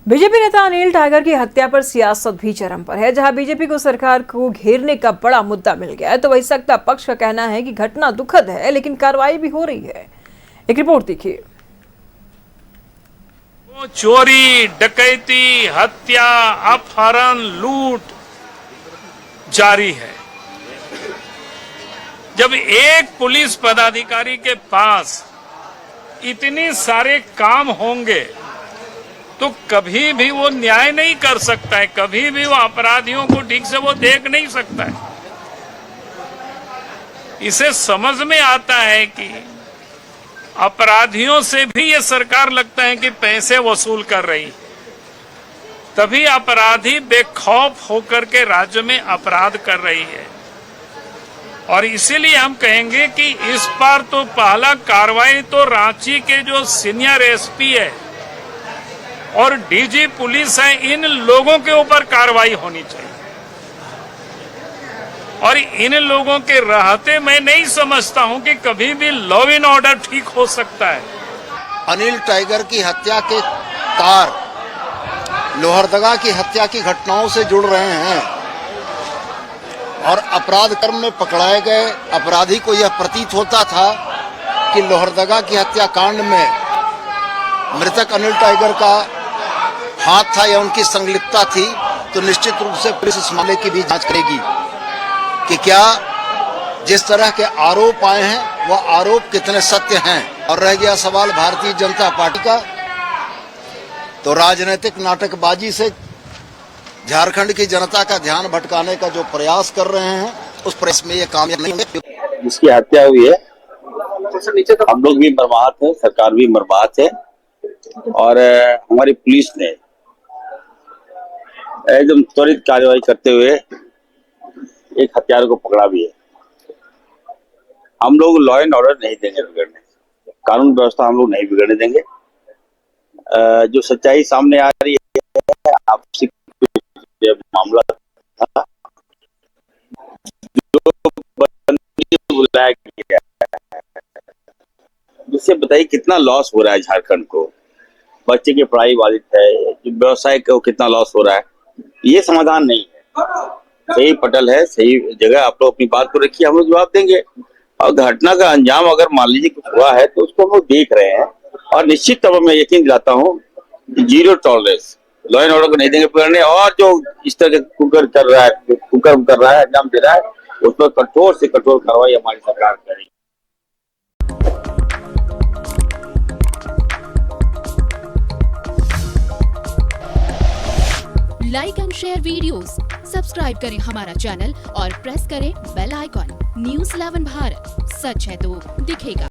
BJP नेता Anil tiger की हत्या पर सियासत भी चरम पर है। जहां बीजेपी को सरकार को घेरने का बड़ा मुद्दा मिल गया है, तो वही सत्ता पक्ष का कहना है कि घटना दुखद है, लेकिन कार्रवाई भी हो रही है। एक रिपोर्ट देखिए। चोरी, डकैती, हत्या, अपहरण, लूट जारी है। जब एक पुलिस पदाधिकारी के पास इतने सारे काम होंगे तो कभी भी वो न्याय नहीं कर सकता है, कभी भी वो अपराधियों को ठीक से वो देख नहीं सकता है। इसे समझ में आता है कि अपराधियों से भी ये सरकार लगता है कि पैसे वसूल कर रही, तभी अपराधी बेखौफ होकर के राज्य में अपराध कर रही है। और इसीलिए हम कहेंगे कि इस बार तो पहला कार्रवाई तो रांची के जो सीनियर एसपी है और डीजी पुलिस है, इन लोगों के ऊपर कार्रवाई होनी चाहिए। और इन लोगों के रहते मैं नहीं समझता हूं कि कभी भी लॉ एंड ऑर्डर ठीक हो सकता है। अनिल टाइगर की हत्या के तार लोहरदगा की हत्या की घटनाओं से जुड़ रहे हैं और अपराध कर्म में पकड़ाए गए अपराधी को यह प्रतीत होता था कि लोहरदगा की हत्याकांड में मृतक अनिल टाइगर का हाथ था या उनकी संलिप्तता थी, तो निश्चित रूप से पुलिस इस मामले की भी जांच करेगी कि क्या जिस तरह के आरोप आए हैं वह आरोप कितने सत्य हैं। और रह गया सवाल भारतीय जनता पार्टी का, तो राजनीतिक नाटकबाजी से झारखंड की जनता का ध्यान भटकाने का जो प्रयास कर रहे हैं, उस प्रयास में ये कामयाब नहीं होंगे। जिसकी हत्या हुई है, हम लोग भी मर्माहत है, सरकार भी मर्माहत है और हमारी पुलिस ने एकदम त्वरित कार्रवाई करते हुए एक हत्यारे को पकड़ा भी है। हम लोग लॉ एंड ऑर्डर नहीं देंगे बिगड़ने, कानून व्यवस्था हम लोग नहीं बिगड़ने देंगे। जो सच्चाई सामने आ रही है, आपसी मामला था, जो बुलाया गया, जिससे बताइए कितना लॉस हो रहा है झारखंड को, बच्चे की पढ़ाई बाधित है, जो व्यवसाय को कितना लॉस हो रहा है। ये समाधान नहीं है। सही पटल है, सही जगह आप लोग अपनी बात को रखिए, हम लोग जवाब देंगे। और घटना का अंजाम अगर मान लीजिए कुछ हुआ है तो उसको हम लोग देख रहे हैं और निश्चित तौर पर मैं यकीन दिलाता हूँ zero tolerance, law and order को नहीं देंगे बिगड़ने। और जो इस तरह कुकर्म कर रहा है, अंजाम दे रहा है, उस पर कठोर से कठोर कार्रवाई हमारी सरकार करेगी। Like and share videos, subscribe करें हमारा चैनल और प्रेस करें बेल आइकॉन। News 11 भारत, सच है तो दिखेगा।